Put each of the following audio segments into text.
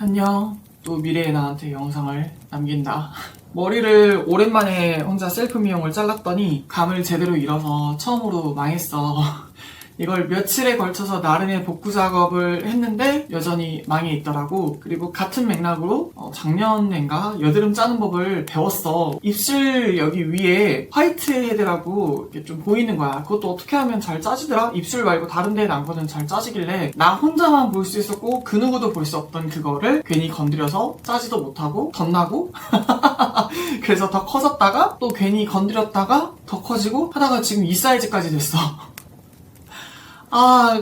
안녕. 또 미래의 나한테 영상을 남긴다. 머리를 오랜만에 혼자 셀프 미용을 잘랐더니 감을 제대로 잃어서 처음으로 망했어. 이걸 며칠에 걸쳐서 나름의 복구 작업을 했는데 여전히 망해 있더라고. 그리고 같은 맥락으로 작년인가 여드름 짜는 법을 배웠어. 입술 여기 위에 화이트 헤드라고 이렇게 좀 보이는 거야. 그것도 어떻게 하면 잘 짜지더라? 입술 말고 다른 데에 난 거는 잘 짜지길래 나 혼자만 볼 수 있었고 그 누구도 볼 수 없던 그거를 괜히 건드려서 짜지도 못하고 덧나고 그래서 더 커졌다가 또 괜히 건드렸다가 더 커지고 하다가 지금 이 사이즈까지 됐어.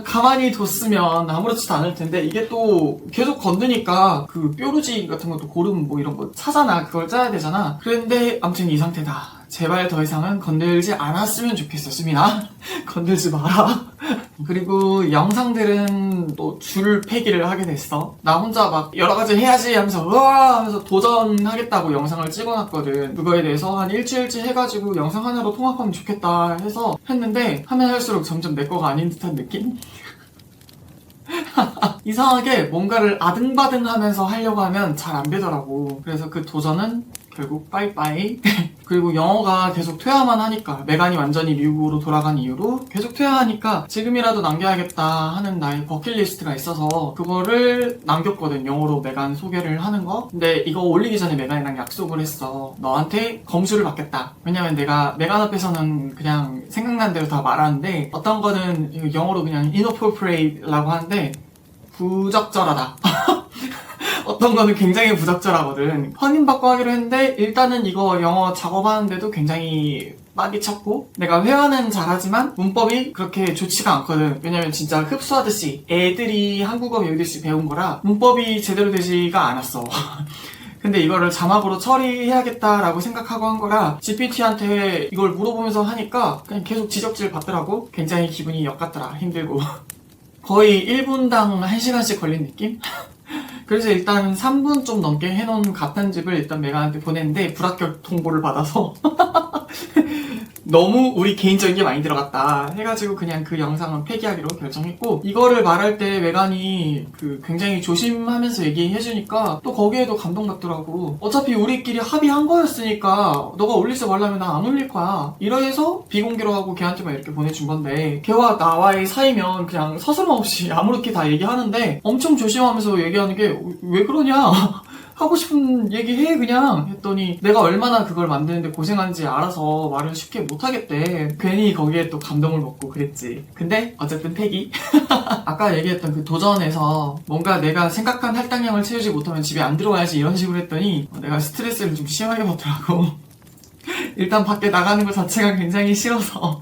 가만히 뒀으면 아무렇지도 않을 텐데 이게 또 계속 건드니까 그 뾰루지 같은 것도 고름 뭐 이런 거 차잖아. 그걸 짜야 되잖아. 그런데 아무튼 이 상태다. 제발 더 이상은 건들지 않았으면 좋겠어, 수민아. 건들지 마라. 그리고 영상들은 또 줄 패기를 하게 됐어. 나 혼자 막 여러 가지 해야지 하면서 으아 하면서 도전하겠다고 영상을 찍어놨거든. 그거에 대해서 한 일주일치 해가지고 영상 하나로 통합하면 좋겠다 해서 했는데 하면 할수록 점점 내 거가 아닌 듯한 느낌? 이상하게 뭔가를 아등바등 하면서 하려고 하면 잘 안 되더라고. 그래서 그 도전은 결국 빠이빠이. 그리고 영어가 계속 퇴화만 하니까 메간이 완전히 미국으로 돌아간 이후로 계속 퇴화하니까 지금이라도 남겨야겠다 하는 나의 버킷리스트가 있어서 그거를 남겼거든. 영어로 메간 소개를 하는 거. 근데 이거 올리기 전에 메간이랑 약속을 했어. 너한테 검수를 받겠다. 왜냐면 내가 메간 앞에서는 그냥 생각난 대로 다 말하는데 어떤 거는 영어로 그냥 inappropriate라고 하는데 부적절하다. 어떤 거는 굉장히 부적절하거든. 확인받고 하기로 했는데 일단은 이거 영어 작업하는데도 굉장히 빡이 쳤고 내가 회화는 잘하지만 문법이 그렇게 좋지가 않거든. 왜냐면 진짜 흡수하듯이 애들이 한국어 배우듯이 배운 거라 문법이 제대로 되지가 않았어. 근데 이거를 자막으로 처리해야겠다라고 생각하고 한 거라 GPT한테 이걸 물어보면서 하니까 그냥 계속 지적질 받더라고. 굉장히 기분이 역같더라. 힘들고. 거의 1분당 1시간씩 걸린 느낌? 그래서 일단 3분 좀 넘게 해놓은 가편집을 일단 메가한테 보냈는데 불합격 통보를 받아서 너무 우리 개인적인 게 많이 들어갔다 해가지고 그냥 그 영상은 폐기하기로 결정했고 이거를 말할 때 메간이 굉장히 조심하면서 얘기해주니까 또 거기에도 감동받더라고. 어차피 우리끼리 합의한 거였으니까 너가 올리지 말라면 난 안 올릴 거야. 이러해서 비공개로 하고 걔한테만 이렇게 보내준 건데 걔와 나와의 사이면 그냥 서슴없이 아무렇게 다 얘기하는데 엄청 조심하면서 얘기하는 게 왜 그러냐 하고 싶은 얘기 해 그냥 했더니 내가 얼마나 그걸 만드는데 고생한지 알아서 말을 쉽게 못하겠대. 괜히 거기에 또 감동을 먹고 그랬지. 근데 어쨌든 폐기. 아까 얘기했던 그 도전에서 뭔가 내가 생각한 할당량을 채우지 못하면 집에 안 들어와야지 이런 식으로 했더니 내가 스트레스를 좀 심하게 받더라고. 일단 밖에 나가는 것 자체가 굉장히 싫어서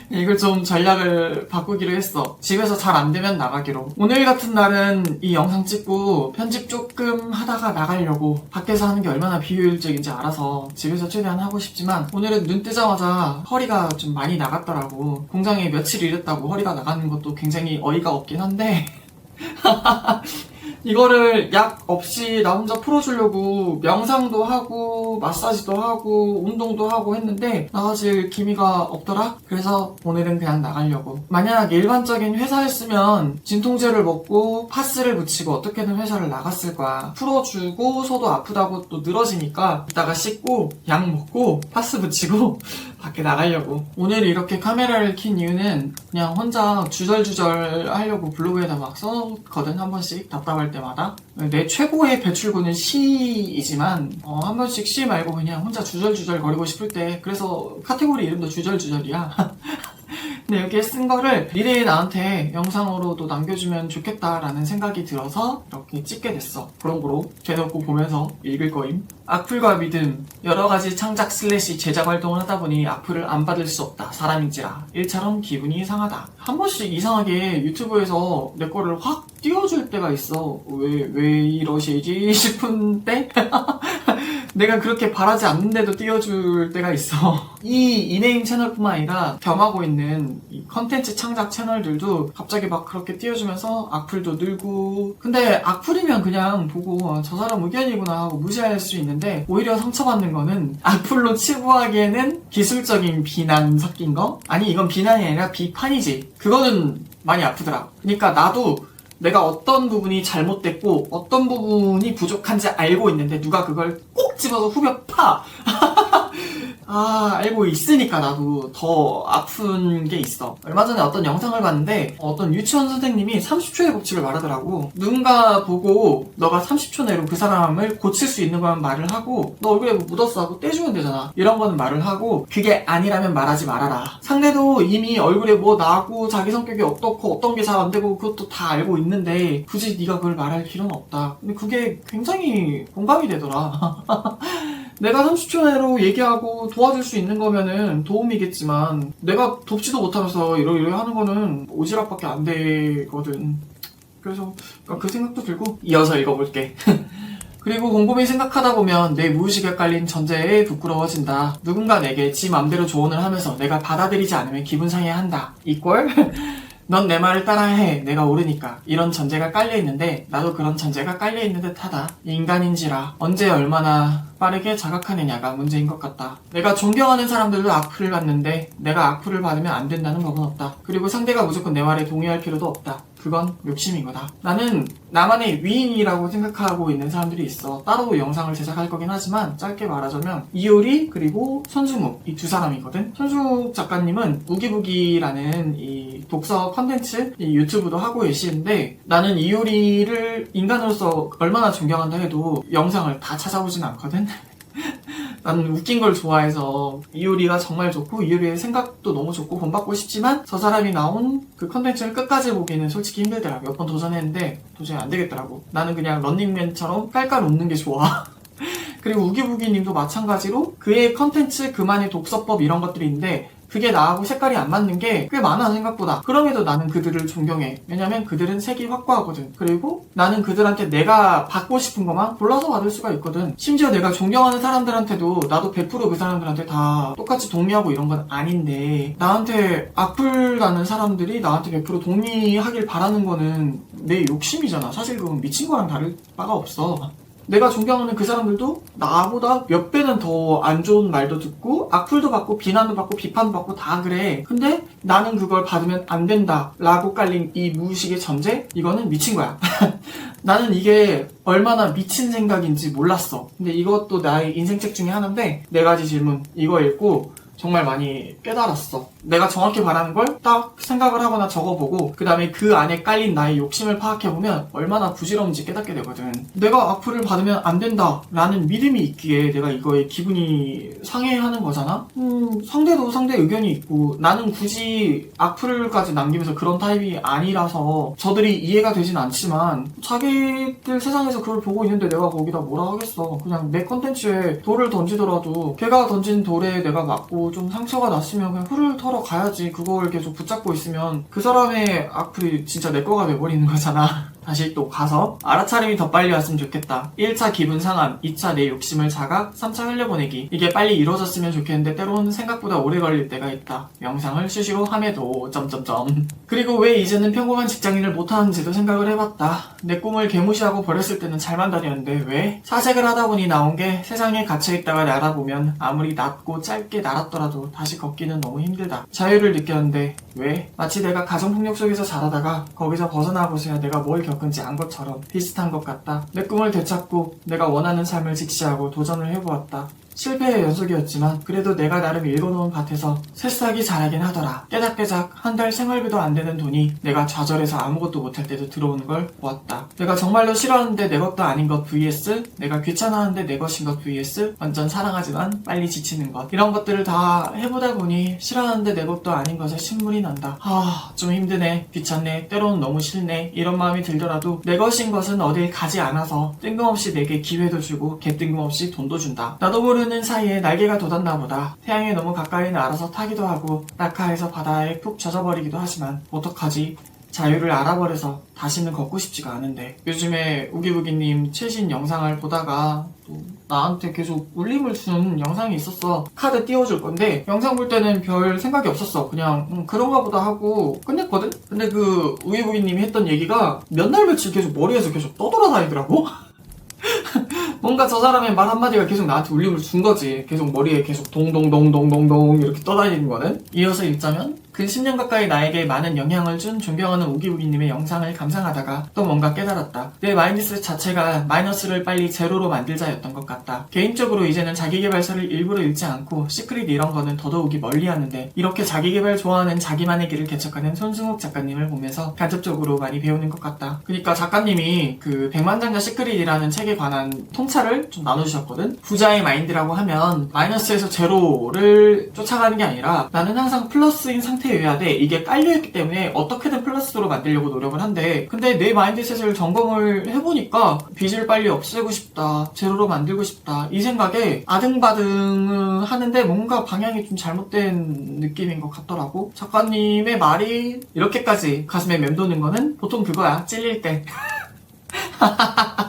이걸 좀 전략을 바꾸기로 했어. 집에서 잘 안 되면 나가기로. 오늘 같은 날은 이 영상 찍고 편집 조금 하다가 나가려고. 밖에서 하는 게 얼마나 비효율적인지 알아서 집에서 최대한 하고 싶지만 오늘은 눈 뜨자마자 허리가 좀 많이 나갔더라고. 공장에 며칠 일했다고 허리가 나가는 것도 굉장히 어이가 없긴 한데 이거를 약 없이 나 혼자 풀어주려고 명상도 하고 마사지도 하고 운동도 하고 했는데 나가질 기미가 없더라? 그래서 오늘은 그냥 나가려고. 만약 일반적인 회사였으면 진통제를 먹고 파스를 붙이고 어떻게든 회사를 나갔을 거야. 풀어주고서도 아프다고 또 늘어지니까 이따가 씻고 약 먹고 파스 붙이고 밖에 나가려고. 오늘 이렇게 카메라를 킨 이유는 그냥 혼자 주절주절 하려고 블로그에다 막 써거든. 한 번씩 답답할 때마다. 내 최고의 배출구는 시이지만 한 번씩 시 말고 그냥 혼자 주절주절 거리고 싶을 때. 그래서 카테고리 이름도 주절주절이야. 근데 여기에 쓴 거를 미래의 나한테 영상으로도 남겨주면 좋겠다라는 생각이 들어서 이렇게 찍게 됐어. 그런거로 대놓고 보면서 읽을 거임. 악플과 믿음, 여러가지 창작 슬래시 제작 활동을 하다 보니 악플을 안 받을 수 없다. 사람인지라. 일처럼 기분이 상하다. 한 번씩 이상하게 유튜브에서 내 거를 확 띄워줄 때가 있어. 왜 이러시지 싶은 때? 내가 그렇게 바라지 않는데도 띄워줄 때가 있어. 이 이네임 채널뿐만 아니라 겸하고 있는 이 컨텐츠 창작 채널들도 갑자기 막 그렇게 띄워주면서 악플도 늘고. 근데 악플이면 그냥 보고 저 사람 의견이구나 하고 무시할 수 있는데 오히려 상처받는 거는 악플로 치부하기에는 기술적인 비난 섞인 거? 아니 이건 비난이 아니라 비판이지. 그거는 많이 아프더라. 그러니까 나도 내가 어떤 부분이 잘못됐고 어떤 부분이 부족한지 알고 있는데 누가 그걸 꼭 집어서 후벼 파! 알고 있으니까 나도 더 아픈 게 있어. 얼마 전에 어떤 영상을 봤는데 어떤 유치원 선생님이 30초의 법칙을 말하더라고. 누군가 보고 너가 30초 내로 그 사람을 고칠 수 있는 거면 말을 하고 너 얼굴에 뭐 묻었어 하고 떼주면 되잖아. 이런 거는 말을 하고 그게 아니라면 말하지 말아라. 상대도 이미 얼굴에 뭐 나고 자기 성격이 어떻고 어떤 게 잘 안 되고 그것도 다 알고 있는데 굳이 네가 그걸 말할 필요는 없다. 근데 그게 굉장히 공감이 되더라. 내가 30초 내로 얘기하고 도와줄 수 있는 거면은 도움이겠지만 내가 돕지도 못하면서 이러이러 하는 거는 오지랖밖에 안 되거든. 그래서 그 생각도 들고 이어서 읽어볼게. 그리고 곰곰이 생각하다 보면 내 무의식에 깔린 전제에 부끄러워진다. 누군가 내게 지 맘대로 조언을 하면서 내가 받아들이지 않으면 기분 상해한다. 이꼴? 넌 내 말을 따라해. 내가 옳으니까. 이런 전제가 깔려있는데 나도 그런 전제가 깔려있는 듯하다. 인간인지라 언제 얼마나 빠르게 자각하느냐가 문제인 것 같다. 내가 존경하는 사람들도 악플을 받는데 내가 악플을 받으면 안 된다는 법은 없다. 그리고 상대가 무조건 내 말에 동의할 필요도 없다. 그건 욕심인 거다. 나는 나만의 위인이라고 생각하고 있는 사람들이 있어. 따로 영상을 제작할 거긴 하지만 짧게 말하자면 이효리 그리고 손수묵 이 두 사람이거든. 손수묵 작가님은 우기부기라는 이 독서 컨텐츠 이 유튜브도 하고 계시는데 나는 이효리를 인간으로서 얼마나 존경한다 해도 영상을 다 찾아보진 않거든. 나는 웃긴 걸 좋아해서 이효리가 정말 좋고 이효리의 생각도 너무 좋고 본받고 싶지만 저 사람이 나온 그 컨텐츠를 끝까지 보기는 솔직히 힘들더라고. 몇 번 도전했는데 도저히 안 되겠더라고. 나는 그냥 런닝맨처럼 깔깔 웃는 게 좋아. 그리고 우기부기님도 마찬가지로 그의 컨텐츠 그만의 독서법 이런 것들이 있는데 그게 나하고 색깔이 안 맞는 게 꽤 많아 생각보다. 그럼에도 나는 그들을 존경해. 왜냐면 그들은 색이 확고하거든. 그리고 나는 그들한테 내가 받고 싶은 것만 골라서 받을 수가 있거든. 심지어 내가 존경하는 사람들한테도 나도 100% 그 사람들한테 다 똑같이 동의하고 이런 건 아닌데 나한테 악플 다는 사람들이 나한테 100% 동의하길 바라는 거는 내 욕심이잖아. 사실 그건 미친 거랑 다를 바가 없어. 내가 존경하는 그 사람들도 나보다 몇 배는 더 안 좋은 말도 듣고 악플도 받고 비난도 받고 비판도 받고 다 그래. 근데 나는 그걸 받으면 안 된다 라고 깔린 이 무의식의 전제? 이거는 미친 거야. 나는 이게 얼마나 미친 생각인지 몰랐어. 근데 이것도 나의 인생책 중에 하나인데 4가지 질문 이거 읽고 정말 많이 깨달았어. 내가 정확히 바라는 걸 딱 생각을 하거나 적어보고 그 다음에 그 안에 깔린 나의 욕심을 파악해보면 얼마나 부질없는지 깨닫게 되거든. 내가 악플을 받으면 안 된다 라는 믿음이 있기에 내가 이거에 기분이 상해하는 거잖아? 상대도 상대 의견이 있고 나는 굳이 악플까지 남기면서 그런 타입이 아니라서 저들이 이해가 되진 않지만 자기들 세상에서 그걸 보고 있는데 내가 거기다 뭐라 하겠어. 그냥 내 컨텐츠에 돌을 던지더라도 걔가 던진 돌에 내가 맞고 좀 상처가 났으면 그냥 훌을 털어 가야지. 그걸 계속 붙잡고 있으면 그 사람의 악플이 진짜 내 거가 돼버리는 거잖아. 다시 또 가서 알아차림이 더 빨리 왔으면 좋겠다. 1차 기분 상함, 2차 내 욕심을 자각, 3차 흘려보내기. 이게 빨리 이루어졌으면 좋겠는데 때로는 생각보다 오래 걸릴 때가 있다. 명상을 수시로 함에도 점점점. 그리고 왜 이제는 평범한 직장인을 못하는지도 생각을 해봤다. 내 꿈을 개무시하고 버렸을 때는 잘만 다녔는데 왜? 사색을 하다 보니 나온 게 세상에 갇혀있다가 날아보면 아무리 낮고 짧게 날았더라도 다시 걷기는 너무 힘들다. 자유를 느꼈는데 왜? 마치 내가 가정폭력 속에서 자라다가 거기서 벗어나고서야 내가 뭘 겪은지 안 것처럼 비슷한 것 같다. 내 꿈을 되찾고 내가 원하는 삶을 직시하고 도전을 해보았다. 실패의 연속이었지만 그래도 내가 나름 읽어놓은 밭에서 새싹이 자라긴 하더라. 깨작깨작 한 달 생활비도 안 되는 돈이 내가 좌절해서 아무것도 못할 때도 들어오는 걸 보았다. 내가 정말로 싫어하는데 내 것도 아닌 것 vs 내가 귀찮아하는데 내 것인 것 vs 완전 사랑하지만 빨리 지치는 것. 이런 것들을 다 해보다 보니 싫어하는데 내 것도 아닌 것에 신물이 난다. 좀 힘드네, 귀찮네, 때로는 너무 싫네 이런 마음이 들더라도 내 것인 것은 어딜 가지 않아서 뜬금없이 내게 기회도 주고 개뜬금없이 돈도 준다. 나도 모르는 사이에 날개가 돋았나 보다. 태양에 너무 가까이 날아서 타기도 하고 낙하해서 바다에 푹 젖어버리기도 하지만 어떡하지? 자유를 알아버려서 다시는 걷고 싶지가 않은데. 요즘에 우기부기님 최신 영상을 보다가 또 나한테 계속 울림을 준 영상이 있었어. 카드 띄워줄 건데 영상 볼 때는 별 생각이 없었어. 그냥 그런가 보다 하고 끝냈거든? 근데 그 우기부기님이 했던 얘기가 몇 날 며칠 계속 머리에서 계속 떠돌아다니더라고? 뭔가 저 사람의 말 한마디가 계속 나한테 울림을 준 거지. 계속 머리에 계속 동동동동동동 이렇게 떠다니는 거는. 이어서 읽자면 근 10년 가까이 나에게 많은 영향을 준 존경하는 우기우기님의 영상을 감상하다가 또 뭔가 깨달았다. 내 마인드셋 자체가 마이너스를 빨리 제로로 만들자였던 것 같다. 개인적으로 이제는 자기계발서를 일부러 읽지 않고 시크릿 이런 거는 더더욱이 멀리하는데 이렇게 자기계발 좋아하는 자기만의 길을 개척하는 손승욱 작가님을 보면서 간접적으로 많이 배우는 것 같다. 그러니까 작가님이 그 백만장자 시크릿이라는 책에 관한 통찰을 좀 나눠주셨거든. 부자의 마인드라고 하면 마이너스에서 제로를 쫓아가는 게 아니라 나는 항상 플러스인 상태여야 돼. 이게 깔려있기 때문에 어떻게든 플러스로 만들려고 노력을 한대. 근데 내 마인드셋을 점검을 해보니까 빚을 빨리 없애고 싶다, 제로로 만들고 싶다, 이 생각에 아등바등 하는데 뭔가 방향이 좀 잘못된 느낌인 것 같더라고. 작가님의 말이 이렇게까지 가슴에 맴도는 거는 보통 그거야. 찔릴 때.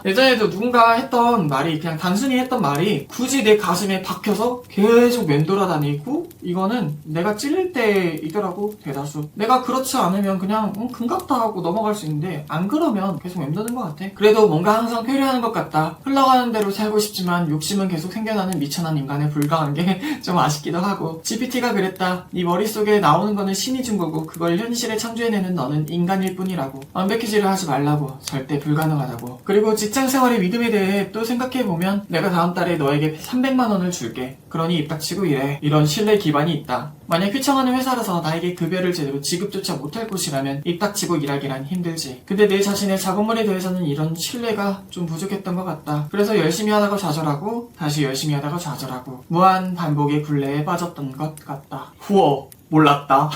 예전에도 누군가 했던 말이, 그냥 단순히 했던 말이 굳이 내 가슴에 박혀서 계속 맴돌아다니고 이거는 내가 찔릴 때이더라고. 대다수 내가 그렇지 않으면 그냥 금갑다 하고 넘어갈 수 있는데 안 그러면 계속 맴도는 것 같아. 그래도 뭔가 항상 표류하는 것 같다. 흘러가는 대로 살고 싶지만 욕심은 계속 생겨나는 미천한 인간에 불과한 게 좀 아쉽기도 하고. GPT가 그랬다. 네 머릿속에 나오는 거는 신이 준 거고 그걸 현실에 창조해내는 너는 인간일 뿐이라고. 완벽해지려 하지 말라고. 절대 불가능하다고. 그리고 직장생활의 믿음에 대해 또 생각해보면 내가 다음 달에 너에게 300만 원을 줄게. 그러니 입 닥치고 일해. 이런 신뢰 기반이 있다. 만약 휘청하는 회사라서 나에게 급여를 제대로 지급조차 못할 곳이라면 입 닥치고 일하기란 힘들지. 근데 내 자신의 작업물에 대해서는 이런 신뢰가 좀 부족했던 것 같다. 그래서 열심히 하다가 좌절하고 다시 열심히 하다가 좌절하고 무한 반복의 굴레에 빠졌던 것 같다. 후어. 몰랐다.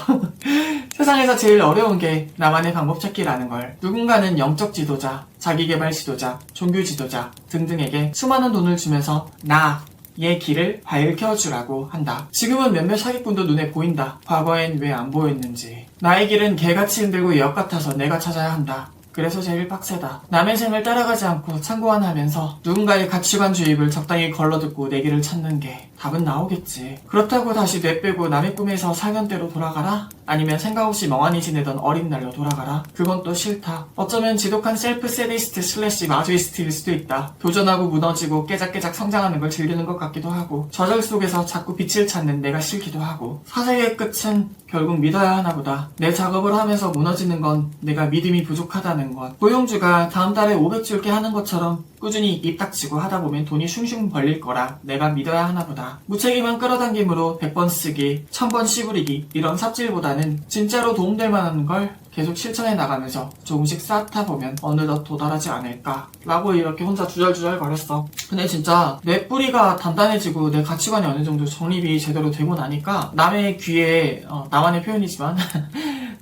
세상에서 제일 어려운 게 나만의 방법 찾기라는 걸. 누군가는 영적 지도자, 자기개발 지도자, 종교 지도자 등등에게 수많은 돈을 주면서 나의 길을 밝혀주라고 한다. 지금은 몇몇 사기꾼도 눈에 보인다. 과거엔 왜 안 보였는지. 나의 길은 개같이 힘들고 역 같아서 내가 찾아야 한다. 그래서 제일 빡세다. 남의 생을 따라가지 않고 참고하면서 누군가의 가치관 주입을 적당히 걸러듣고 내 길을 찾는 게 답은 나오겠지. 그렇다고 다시 뇌 빼고 남의 꿈에서 살면대로 돌아가라? 아니면 생각 없이 멍하니 지내던 어린 날로 돌아가라? 그건 또 싫다. 어쩌면 지독한 셀프 세디스트 슬래시 마조이스트일 수도 있다. 도전하고 무너지고 깨작깨작 성장하는 걸 즐기는 것 같기도 하고 좌절 속에서 자꾸 빛을 찾는 내가 싫기도 하고 사색의 끝은 결국 믿어야 하나 보다. 내 작업을 하면서 무너지는 건 내가 믿음이 부족하다는 것. 고용주가 다음 달에 500 줄게 하는 것처럼 꾸준히 입 닥치고 하다 보면 돈이 슝슝 벌릴 거라 내가 믿어야 하나 보다. 무책임한 끌어당김으로 100번 쓰기, 1000번 씨부리기 이런 삽질보다는 진짜로 도움될 만한 걸 계속 실천해 나가면서 조금씩 쌓다 보면 어느덧 도달하지 않을까 라고 이렇게 혼자 주절주절 거렸어. 근데 진짜 내 뿌리가 단단해지고 내 가치관이 어느 정도 정립이 제대로 되고 나니까 남의 귀에 나만의 표현이지만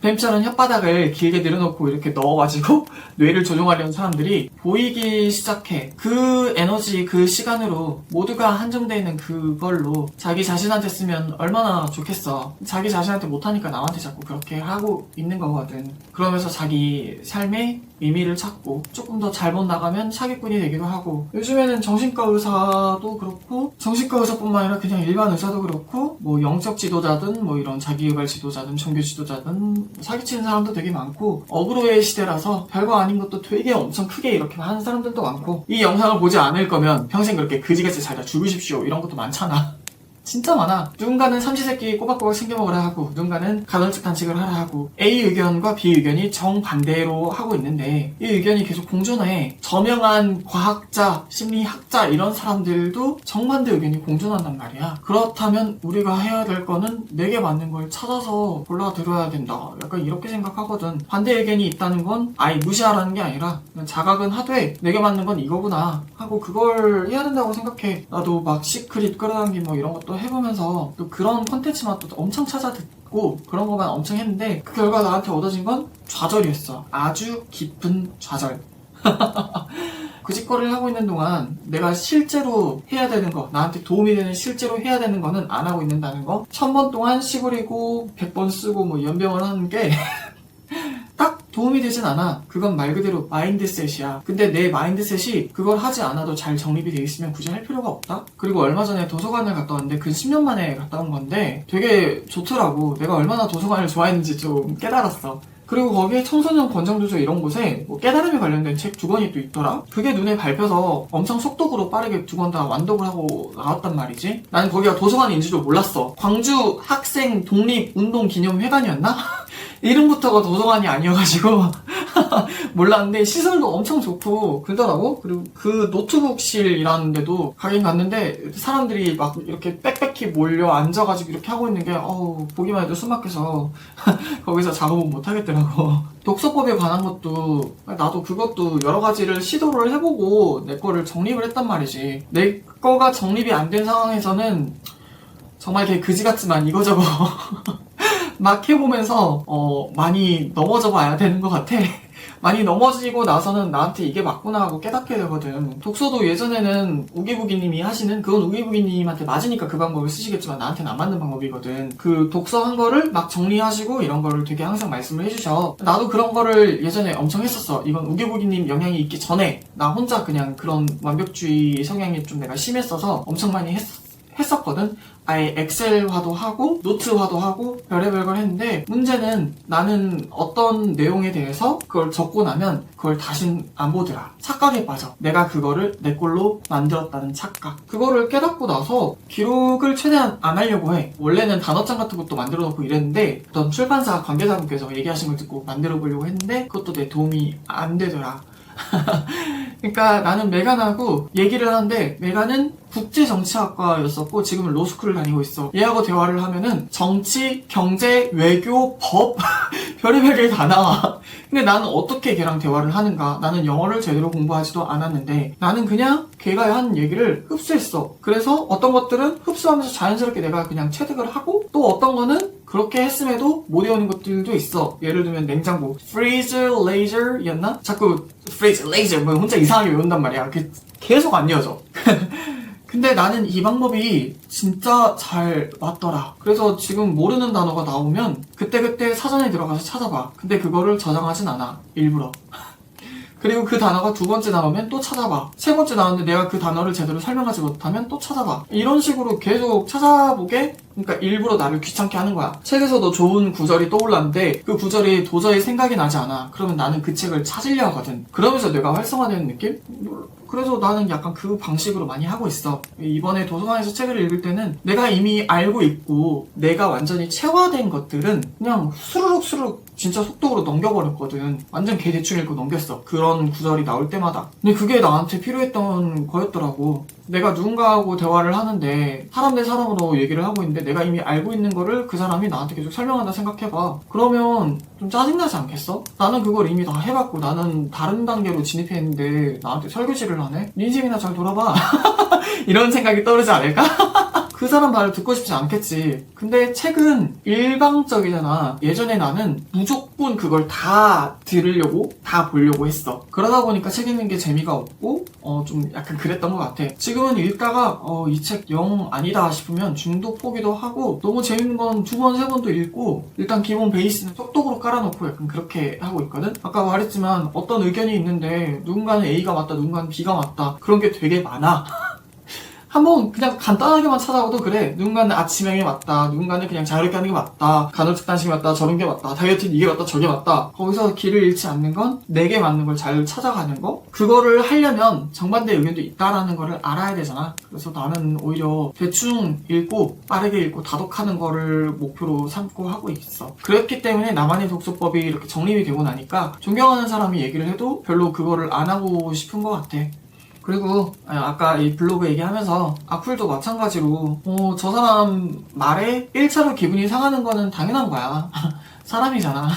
뱀처럼 혓바닥을 길게 늘어놓고 이렇게 넣어가지고 뇌를 조종하려는 사람들이 보이기 시작해. 그 에너지, 그 시간으로 모두가 한정되어 있는 그걸로 자기 자신한테 쓰면 얼마나 좋겠어. 자기 자신한테 못하니까 남한테 자꾸 그렇게 하고 있는 거거든. 그러면서 자기 삶의 의미를 찾고 조금 더 잘못 나가면 사기꾼이 되기도 하고. 요즘에는 정신과 의사도 그렇고 정신과 의사뿐만 아니라 그냥 일반 의사도 그렇고 뭐 영적 지도자든 뭐 이런 자기개발 지도자든 종교 지도자든 사기치는 사람도 되게 많고 어그로의 시대라서 별거 아닌 것도 되게 엄청 크게 이렇게 하는 사람들도 많고. 이 영상을 보지 않을 거면 평생 그렇게 그지같이 살다 죽으십시오 이런 것도 많잖아. 진짜 많아. 누군가는 삼시세끼 꼬박꼬박 챙겨 먹으라 하고 누군가는 간헐적 단식을 하라 하고 A 의견과 B 의견이 정반대로 하고 있는데 이 의견이 계속 공존해. 저명한 과학자, 심리학자 이런 사람들도 정반대 의견이 공존한단 말이야. 그렇다면 우리가 해야 될 거는 내게 맞는 걸 찾아서 골라 들어야 된다. 약간 이렇게 생각하거든. 반대 의견이 있다는 건 아예 무시하라는 게 아니라 그냥 자각은 하되 내게 맞는 건 이거구나 하고 그걸 해야 된다고 생각해. 나도 막 시크릿 끌어당김 뭐 이런 것도 해보면서 또 그런 콘텐츠만 또 엄청 찾아 듣고 그런 것만 엄청 했는데 그 결과 나한테 얻어진 건 좌절이었어. 아주 깊은 좌절. 그 짓거리를 하고 있는 동안 내가 실제로 해야 되는 거, 나한테 도움이 되는 실제로 해야 되는 거는 안 하고 있는다는 거. 1000번 동안 씨부리고 100번 쓰고 뭐 연병을 하는 게 딱 도움이 되진 않아. 그건 말 그대로 마인드셋이야. 근데 내 마인드셋이 그걸 하지 않아도 잘 정립이 돼 있으면 굳이 할 필요가 없다? 그리고 얼마 전에 도서관을 갔다 왔는데 근 10년 만에 갔다 온 건데 되게 좋더라고. 내가 얼마나 도서관을 좋아했는지 좀 깨달았어. 그리고 거기에 청소년 권장도서 이런 곳에 뭐 깨달음에 관련된 책 2권이 또 있더라? 그게 눈에 밟혀서 엄청 속독으로 빠르게 2권 다 완독을 하고 나왔단 말이지. 나는 거기가 도서관인지도 몰랐어. 광주 학생 독립운동기념회관이었나? 이름부터가 도서관이 아니어가지고 몰랐는데 시설도 엄청 좋고 그러더라고. 그리고 그 노트북실이라는 데도 가긴 갔는데 사람들이 막 이렇게 빽빽히 몰려 앉아가지고 이렇게 하고 있는 게 보기만 해도 숨막혀서 거기서 작업은 못 하겠더라고. 독서법에 관한 것도 나도 그것도 여러 가지를 시도를 해보고 내 거를 정립을 했단 말이지. 내 거가 정립이 안 된 상황에서는 정말 걔 그지 같지만 이거저거 막 해보면서 많이 넘어져 봐야 되는 것 같아. 많이 넘어지고 나서는 나한테 이게 맞구나 하고 깨닫게 되거든. 독서도 예전에는 우기부기님이 하시는, 그건 우기부기님한테 맞으니까 그 방법을 쓰시겠지만 나한테는 안 맞는 방법이거든. 그 독서한 거를 막 정리하시고 이런 거를 되게 항상 말씀을 해주셔. 나도 그런 거를 예전에 엄청 했었어. 이건 우기부기님 영향이 있기 전에 나 혼자 그냥 그런 완벽주의 성향이 좀 내가 심했어서 엄청 많이 했었거든. 아예 엑셀화도 하고 노트화도 하고 별의별 걸 했는데 문제는 나는 어떤 내용에 대해서 그걸 적고 나면 그걸 다신 안 보더라. 착각에 빠져. 내가 그거를 내 걸로 만들었다는 착각. 그거를 깨닫고 나서 기록을 최대한 안 하려고 해. 원래는 단어장 같은 것도 만들어 놓고 이랬는데 어떤 출판사 관계자분께서 얘기하신 걸 듣고 만들어 보려고 했는데 그것도 내 도움이 안 되더라. 그러니까 나는 메간하고 얘기를 하는데 메간은 국제정치학과였었고 지금은 로스쿨을 다니고 있어. 얘하고 대화를 하면은 정치, 경제, 외교, 법 별의별 게 다 나와. 근데 나는 어떻게 걔랑 대화를 하는가? 나는 영어를 제대로 공부하지도 않았는데 나는 그냥 걔가 한 얘기를 흡수했어. 그래서 어떤 것들은 흡수하면서 자연스럽게 내가 그냥 체득을 하고 또 어떤 거는 그렇게 했음에도 못 외우는 것들도 있어. 예를 들면 냉장고 freezer laser였나? 자꾸 freezer laser 뭐 혼자 이상하게 외운단 말이야. 계속 안 이어져. 근데 나는 이 방법이 진짜 잘 맞더라. 그래서 지금 모르는 단어가 나오면 그때그때 사전에 들어가서 찾아봐. 근데 그거를 저장하진 않아. 일부러. 그리고 그 단어가 2번째 나오면 또 찾아봐. 3번째 나왔는데 내가 그 단어를 제대로 설명하지 못하면 또 찾아봐. 이런 식으로 계속 찾아보게, 그러니까 일부러 나를 귀찮게 하는 거야. 책에서도 좋은 구절이 떠올랐는데 그 구절이 도저히 생각이 나지 않아. 그러면 나는 그 책을 찾으려 하거든. 그러면서 내가 활성화되는 느낌? 그래서 나는 약간 그 방식으로 많이 하고 있어. 이번에 도서관에서 책을 읽을 때는 내가 이미 알고 있고 내가 완전히 체화된 것들은 그냥 수르륵 진짜 속독으로 넘겨버렸거든. 완전 개 대충 읽고 넘겼어. 그런 구절이 나올 때마다. 근데 그게 나한테 필요했던 거였더라고. 내가 누군가하고 대화를 하는데 사람 대 사람으로 얘기를 하고 있는데 내가 이미 알고 있는 거를 그 사람이 나한테 계속 설명한다 생각해봐. 그러면 좀 짜증나지 않겠어? 나는 그걸 이미 다 해봤고 나는 다른 단계로 진입했는데 나한테 설교지를 하네? 네 인생이나 잘 돌아봐. 이런 생각이 떠오르지 않을까? 그 사람 말을 듣고 싶지 않겠지. 근데 책은 일방적이잖아. 예전에 나는 무조건 그걸 다 들으려고 다 보려고 했어. 그러다 보니까 책 읽는 게 재미가 없고 좀 약간 그랬던 것 같아. 지금은 읽다가 이 책 영 아니다 싶으면 중독 포기도 하고 너무 재밌는 건 2번, 3번도 읽고 일단 기본 베이스는 속독으로 깔아놓고 약간 그렇게 하고 있거든. 아까 말했지만 어떤 의견이 있는데 누군가는 A가 맞다, 누군가는 B가 맞다. 그런 게 되게 많아. 한번 그냥 간단하게만 찾아봐도 그래. 누군가는 아침형이 맞다. 누군가는 그냥 자유롭게 하는 게 맞다. 간헐적단식이 맞다. 저런 게 맞다. 다이어트는 이게 맞다. 저게 맞다. 거기서 길을 잃지 않는 건 내게 맞는 걸 잘 찾아가는 거? 그거를 하려면 정반대 의견도 있다라는 거를 알아야 되잖아. 그래서 나는 오히려 대충 읽고 빠르게 읽고 다독하는 거를 목표로 삼고 하고 있어. 그렇기 때문에 나만의 독서법이 이렇게 정립이 되고 나니까 존경하는 사람이 얘기를 해도 별로 그거를 안 하고 싶은 것 같아. 그리고 아까 이 블로그 얘기하면서 악플도 마찬가지로 저 사람 말에 1차로 기분이 상하는 거는 당연한 거야. 사람이잖아.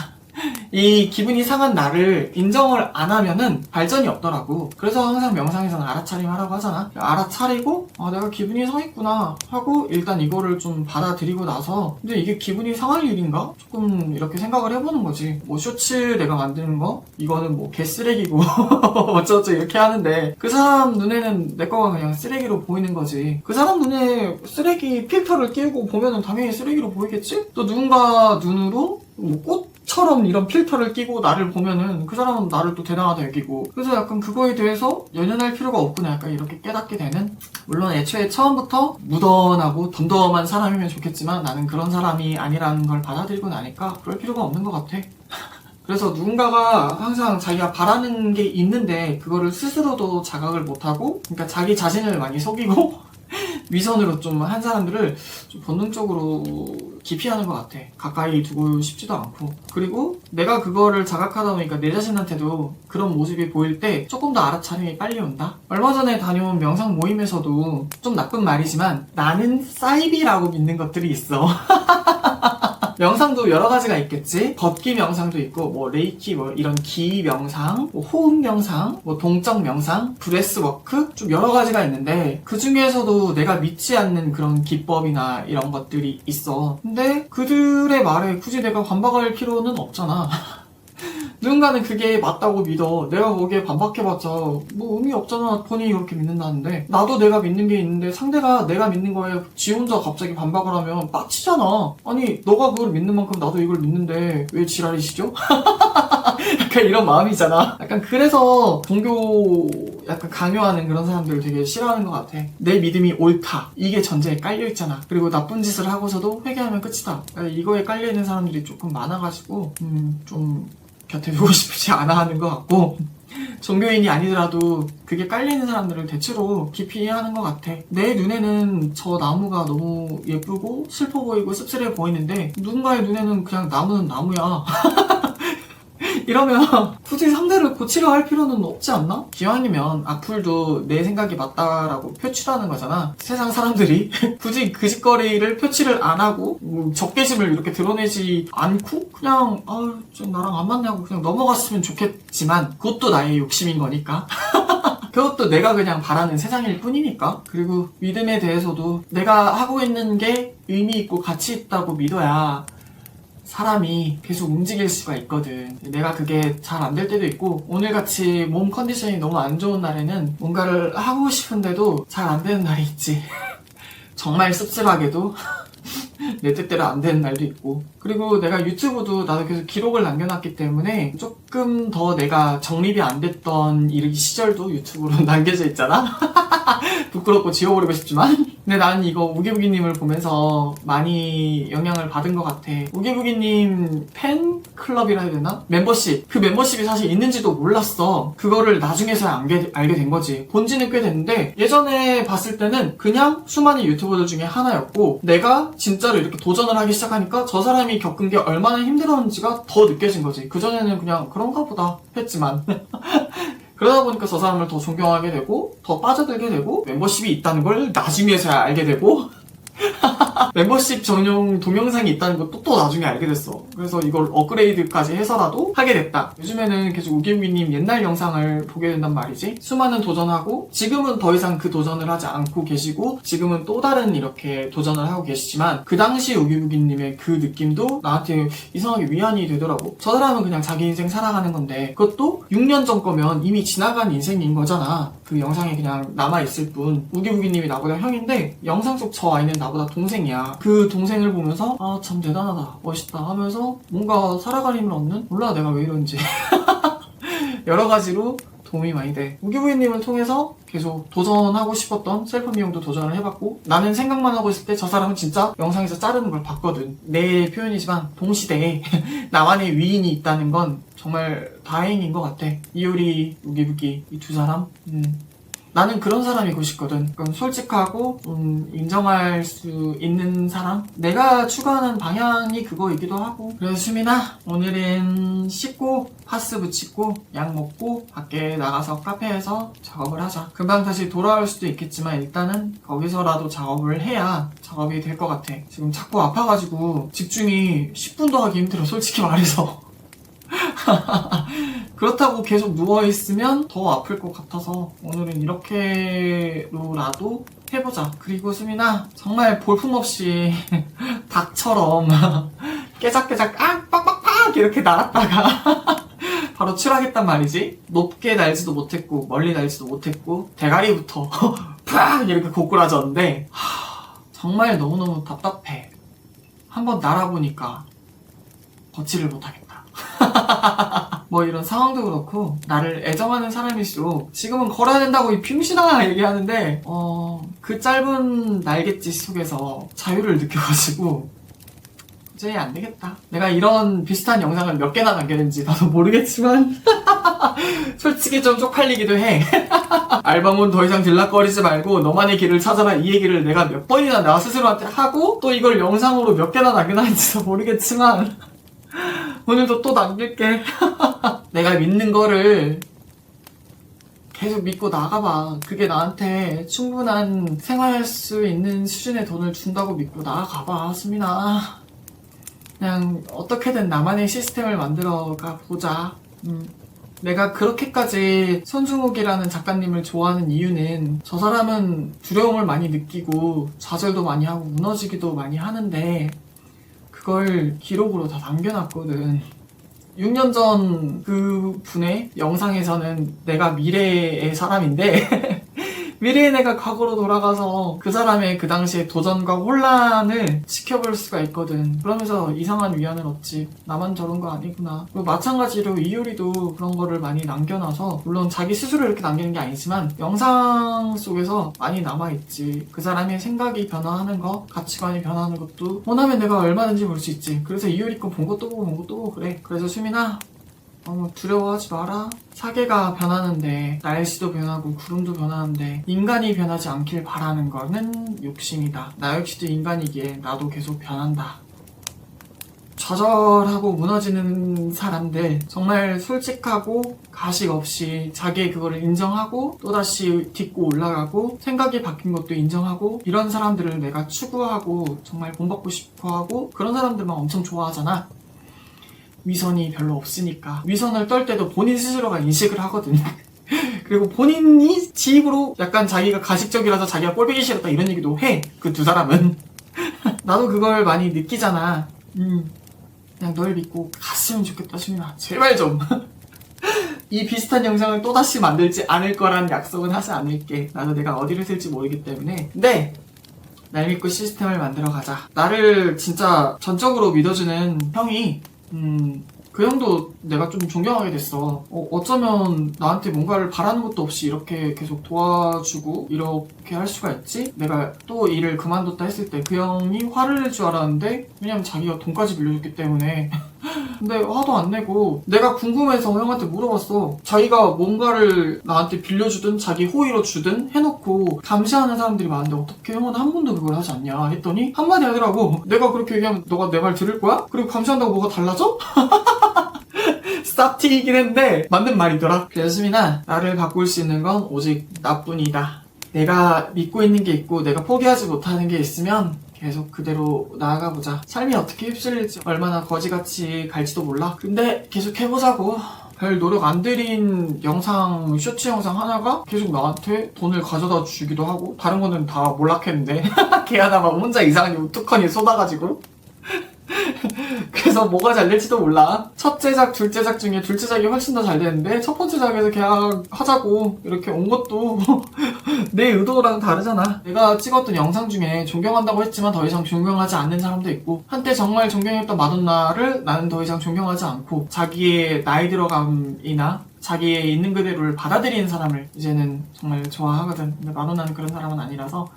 이 기분이 상한 나를 인정을 안 하면은 발전이 없더라고. 그래서 항상 명상에서는 알아차림 하라고 하잖아. 알아차리고 내가 기분이 상했구나 하고 일단 이거를 좀 받아들이고 나서 근데 이게 기분이 상할 일인가? 조금 이렇게 생각을 해보는 거지. 뭐 쇼츠 내가 만드는 거 이거는 뭐 개쓰레기고 어쩌고저쩌고 이렇게 하는데 그 사람 눈에는 내 거가 그냥 쓰레기로 보이는 거지. 그 사람 눈에 쓰레기 필터를 끼우고 보면은 당연히 쓰레기로 보이겠지? 또 누군가 눈으로 뭐 꽃처럼 이런 필터를 끼고 나를 보면은 그 사람은 나를 또 대단하다 여기고. 그래서 약간 그거에 대해서 연연할 필요가 없구나 약간 이렇게 깨닫게 되는. 물론 애초에 처음부터 무던하고 덤덤한 사람이면 좋겠지만 나는 그런 사람이 아니라는 걸 받아들이고 나니까 그럴 필요가 없는 것 같아. 그래서 누군가가 항상 자기가 바라는 게 있는데 그거를 스스로도 자각을 못하고, 그러니까 자기 자신을 많이 속이고 위선으로 좀 한 사람들을 좀 본능적으로 기피하는 것 같아. 가까이 두고 싶지도 않고. 그리고 내가 그거를 자각하다 보니까 내 자신한테도 그런 모습이 보일 때 조금 더 알아차림이 빨리 온다? 얼마 전에 다녀온 명상 모임에서도 좀 나쁜 말이지만 나는 사이비라고 믿는 것들이 있어. 명상도 여러 가지가 있겠지. 걷기 명상도 있고, 뭐 레이키, 뭐 이런 기 명상, 뭐 호흡 명상, 뭐 동적 명상, 브레스 워크, 좀 여러 가지가 있는데 그 중에서도 내가 믿지 않는 그런 기법이나 이런 것들이 있어. 근데 그들의 말에 굳이 내가 반박할 필요는 없잖아. 누군가는 그게 맞다고 믿어. 내가 거기에 반박해봤자 뭐 의미 없잖아. 본인이 그렇게 믿는다는데. 나도 내가 믿는 게 있는데 상대가 내가 믿는 거에 지 혼자 갑자기 반박을 하면 빡치잖아. 아니 너가 그걸 믿는 만큼 나도 이걸 믿는데 왜 지랄이시죠? 약간 이런 마음이잖아. 약간 그래서 종교 약간 강요하는 그런 사람들을 되게 싫어하는 것 같아. 내 믿음이 옳다. 이게 전제에 깔려있잖아. 그리고 나쁜 짓을 하고서도 회개하면 끝이다. 이거에 깔려있는 사람들이 조금 많아가지고 좀 곁에 두고 싶지 않아 하는 것 같고, 종교인이 아니더라도 그게 깔리는 사람들을 대체로 기피하는 것 같아. 내 눈에는 저 나무가 너무 예쁘고 슬퍼 보이고 씁쓸해 보이는데 누군가의 눈에는 그냥 나무는 나무야. 이러면 굳이 상대를 고치려 할 필요는 없지 않나? 기왕이면 악플도 내 생각이 맞다라고 표출하는 거잖아. 세상 사람들이 굳이 그 짓거리를 표출을 안 하고 적개심을 이렇게 드러내지 않고 그냥 좀 나랑 안 맞냐고 그냥 넘어갔으면 좋겠지만 그것도 나의 욕심인 거니까. 그것도 내가 그냥 바라는 세상일 뿐이니까. 그리고 믿음에 대해서도 내가 하고 있는 게 의미 있고 가치 있다고 믿어야 사람이 계속 움직일 수가 있거든. 내가 그게 잘 안 될 때도 있고, 오늘같이 몸 컨디션이 너무 안 좋은 날에는 뭔가를 하고 싶은데도 잘 안 되는 날이 있지. 정말 씁쓸하게도 내 뜻대로 안 되는 날도 있고. 그리고 내가 유튜브도 나도 계속 기록을 남겨놨기 때문에 조금 더 내가 정립이 안 됐던 이 시절도 유튜브로 남겨져 있잖아. 부끄럽고 지워버리고 싶지만. 근데 나는 이거 우기부기님을 보면서 많이 영향을 받은 것 같아. 우기부기님 팬클럽이라 해야 되나? 멤버십. 그 멤버십이 사실 있는지도 몰랐어. 그거를 나중에서야 알게 된 거지. 본지는 꽤 됐는데 예전에 봤을 때는 그냥 수많은 유튜버들 중에 하나였고, 내가 진짜로 이렇게 도전을 하기 시작하니까 저 사람이 겪은 게 얼마나 힘들었는지가 더 느껴진 거지. 그전에는 그냥 그런가 보다 했지만 그러다 보니까 저 사람을 더 존경하게 되고 더 빠져들게 되고 멤버십이 있다는 걸 나중에서야 알게 되고 멤버십 전용 동영상이 있다는 것도 또 나중에 알게 됐어. 그래서 이걸 업그레이드까지 해서라도 하게 됐다. 요즘에는 계속 우기우기님 옛날 영상을 보게 된단 말이지. 수많은 도전하고 지금은 더 이상 그 도전을 하지 않고 계시고 지금은 또 다른 이렇게 도전을 하고 계시지만 그 당시 우기우기님의 그 느낌도 나한테 이상하게 위안이 되더라고. 저 사람은 그냥 자기 인생 살아가는 건데 그것도 6년 전 거면 이미 지나간 인생인 거잖아. 그 영상이 그냥 남아있을 뿐. 우기우기님이 나보다 형인데 영상 속 저 아이는 나보다 동생이야. 그 동생을 보면서 참 대단하다, 멋있다 하면서 뭔가 살아갈 힘을 얻는? 몰라 내가 왜 이런지. 여러 가지로 도움이 많이 돼. 우기부기님을 통해서 계속 도전하고 싶었던 셀프 미용도 도전을 해봤고, 나는 생각만 하고 있을 때 저 사람은 진짜 영상에서 자르는 걸 봤거든. 내 표현이지만 동시대에 나만의 위인이 있다는 건 정말 다행인 것 같아. 이효리, 우기부기 이 두 사람 나는 그런 사람이고 싶거든. 그럼 솔직하고 인정할 수 있는 사람? 내가 추구하는 방향이 그거이기도 하고. 그래서 수민아, 오늘은 씻고 파스 붙이고 약 먹고 밖에 나가서 카페에서 작업을 하자. 금방 다시 돌아올 수도 있겠지만 일단은 거기서라도 작업을 해야 작업이 될 것 같아. 지금 자꾸 아파가지고 집중이 10분도 하기 힘들어, 솔직히 말해서. 그렇다고 계속 누워있으면 더 아플 것 같아서 오늘은 이렇게로라도 해보자. 그리고 수민아, 정말 볼품없이 닭처럼 깨작깨작 빡빡빡 이렇게 날았다가 바로 추락했단 말이지. 높게 날지도 못했고 멀리 날지도 못했고 대가리부터 팍 이렇게 고꾸라졌는데 정말 너무너무 답답해. 한번 날아보니까 걷지를 못하겠다. 뭐 이런 상황도 그렇고, 나를 애정하는 사람일수록 지금은 걸어야 된다고 이 빙신아 얘기하는데 그 짧은 날갯짓 속에서 자유를 느껴가지고 도저히 안 되겠다. 내가 이런 비슷한 영상을 몇 개나 남겼는지 나도 모르겠지만 솔직히 좀 쪽팔리기도 해. 알바몬 더 이상 들락거리지 말고 너만의 길을 찾아라, 이 얘기를 내가 몇 번이나 나 스스로한테 하고 또 이걸 영상으로 몇 개나 남겨놨는지도 모르겠지만 오늘도 또 남길게. 내가 믿는 거를 계속 믿고 나가봐. 그게 나한테 충분한 생활할 수 있는 수준의 돈을 준다고 믿고 나가봐, 수민아. 그냥 어떻게든 나만의 시스템을 만들어가 보자. 내가 그렇게까지 손중욱이라는 작가님을 좋아하는 이유는 저 사람은 두려움을 많이 느끼고 좌절도 많이 하고 무너지기도 많이 하는데 그걸 기록으로 다 남겨놨거든. 6년 전 그 분의 영상에서는 내가 미래의 사람인데 미래의 내가 과거로 돌아가서 그 사람의 그 당시의 도전과 혼란을 지켜볼 수가 있거든. 그러면서 이상한 위안을 얻지. 나만 저런 거 아니구나. 그리고 마찬가지로 이효리도 그런 거를 많이 남겨놔서 물론 자기 스스로 이렇게 남기는 게 아니지만 영상 속에서 많이 남아있지. 그 사람의 생각이 변화하는 거, 가치관이 변화하는 것도 원하면 내가 얼마든지 볼 수 있지. 그래서 이효리 거 본 것도 보고 본 것도 보고 그래. 그래서 수민아, 두려워하지 마라. 사계가 변하는데 날씨도 변하고 구름도 변하는데 인간이 변하지 않길 바라는 거는 욕심이다. 나 역시도 인간이기에 나도 계속 변한다. 좌절하고 무너지는 사람들, 정말 솔직하고 가식 없이 자기의 그거를 인정하고 또다시 딛고 올라가고 생각이 바뀐 것도 인정하고 이런 사람들을 내가 추구하고 정말 본받고 싶어하고 그런 사람들만 엄청 좋아하잖아. 위선이 별로 없으니까. 위선을 떨 때도 본인 스스로가 인식을 하거든. 그리고 본인이 지 입으로 약간 자기가 가식적이라서 자기가 꼴보기 싫었다 이런 얘기도 해. 그 두 사람은. 나도 그걸 많이 느끼잖아. 그냥 널 믿고 갔으면 좋겠다, 수민아. 제발 좀. 이 비슷한 영상을 또다시 만들지 않을 거란 약속은 하지 않을게. 나도 내가 어디를 쓸지 모르기 때문에. 근데 날 믿고 시스템을 만들어 가자. 나를 진짜 전적으로 믿어주는 형이 그 형도 내가 좀 존경하게 됐어. 어쩌면 나한테 뭔가를 바라는 것도 없이 이렇게 계속 도와주고 이렇게 할 수가 있지? 내가 또 일을 그만뒀다 했을 때 그 형이 화를 낼 줄 알았는데 왜냐면 자기가 돈까지 빌려줬기 때문에 근데 화도 안 내고 내가 궁금해서 형한테 물어봤어. 자기가 뭔가를 나한테 빌려주든 자기 호의로 주든 해놓고 감시하는 사람들이 많은데 어떻게 형은 한 번도 그걸 하지 않냐 했더니 한마디 하더라고. 내가 그렇게 얘기하면 너가 내 말 들을 거야? 그리고 감시한다고 뭐가 달라져? 쌉티이긴 했는데 맞는 말이더라. 그래서 수민아, 나를 바꿀 수 있는 건 오직 나뿐이다. 내가 믿고 있는 게 있고 내가 포기하지 못하는 게 있으면 계속 그대로 나아가보자. 삶이 어떻게 휩쓸릴지 얼마나 거지같이 갈지도 몰라. 근데 계속 해보자고. 별 노력 안 들인 영상, 쇼츠 영상 하나가 계속 나한테 돈을 가져다 주기도 하고 다른 거는 다 몰락했는데 걔 하나만 혼자 이상하게 우뚝하니 쏟아가지고 그래서 뭐가 잘 될지도 몰라. 첫 제작, 둘째 작 중에 둘째 작이 훨씬 더 잘 되는데 첫 번째 작에서 계약하자고 이렇게 온 것도 내 의도랑 다르잖아. 내가 찍었던 영상 중에 존경한다고 했지만 더 이상 존경하지 않는 사람도 있고 한때 정말 존경했던 마돈나를 나는 더 이상 존경하지 않고 자기의 나이 들어감이나 자기의 있는 그대로를 받아들이는 사람을 이제는 정말 좋아하거든. 근데 마돈나는 그런 사람은 아니라서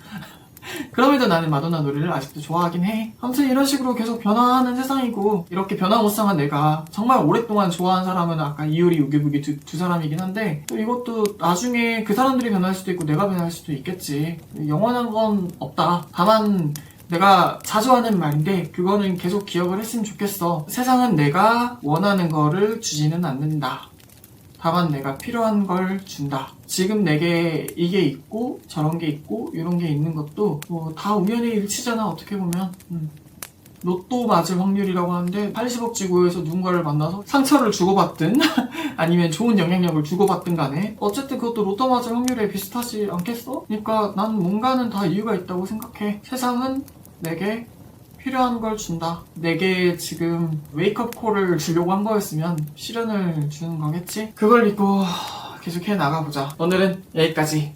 그럼에도 나는 마돈나 노래를 아직도 좋아하긴 해. 아무튼 이런 식으로 계속 변화하는 세상이고 이렇게 변화무쌍한 내가 정말 오랫동안 좋아한 사람은 아까 이효리, 우기부기 두 사람이긴 한데 또 이것도 나중에 그 사람들이 변할 수도 있고 내가 변할 수도 있겠지. 영원한 건 없다. 다만 내가 자주 하는 말인데 그거는 계속 기억을 했으면 좋겠어. 세상은 내가 원하는 거를 주지는 않는다. 다만 내가 필요한 걸 준다. 지금 내게 이게 있고 저런 게 있고 이런 게 있는 것도 뭐 다 우연의 일치잖아. 어떻게 보면 로또 맞을 확률이라고 하는데 80억 지구에서 누군가를 만나서 상처를 주고받든 아니면 좋은 영향력을 주고받든 간에 어쨌든 그것도 로또 맞을 확률에 비슷하지 않겠어? 그러니까 난 뭔가는 다 이유가 있다고 생각해. 세상은 내게 필요한 걸 준다. 내게 지금 웨이크업 콜을 주려고 한 거였으면 시련을 주는 거겠지? 그걸 믿고 계속 해 나가보자. 오늘은 여기까지.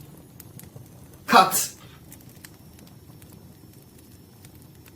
컷!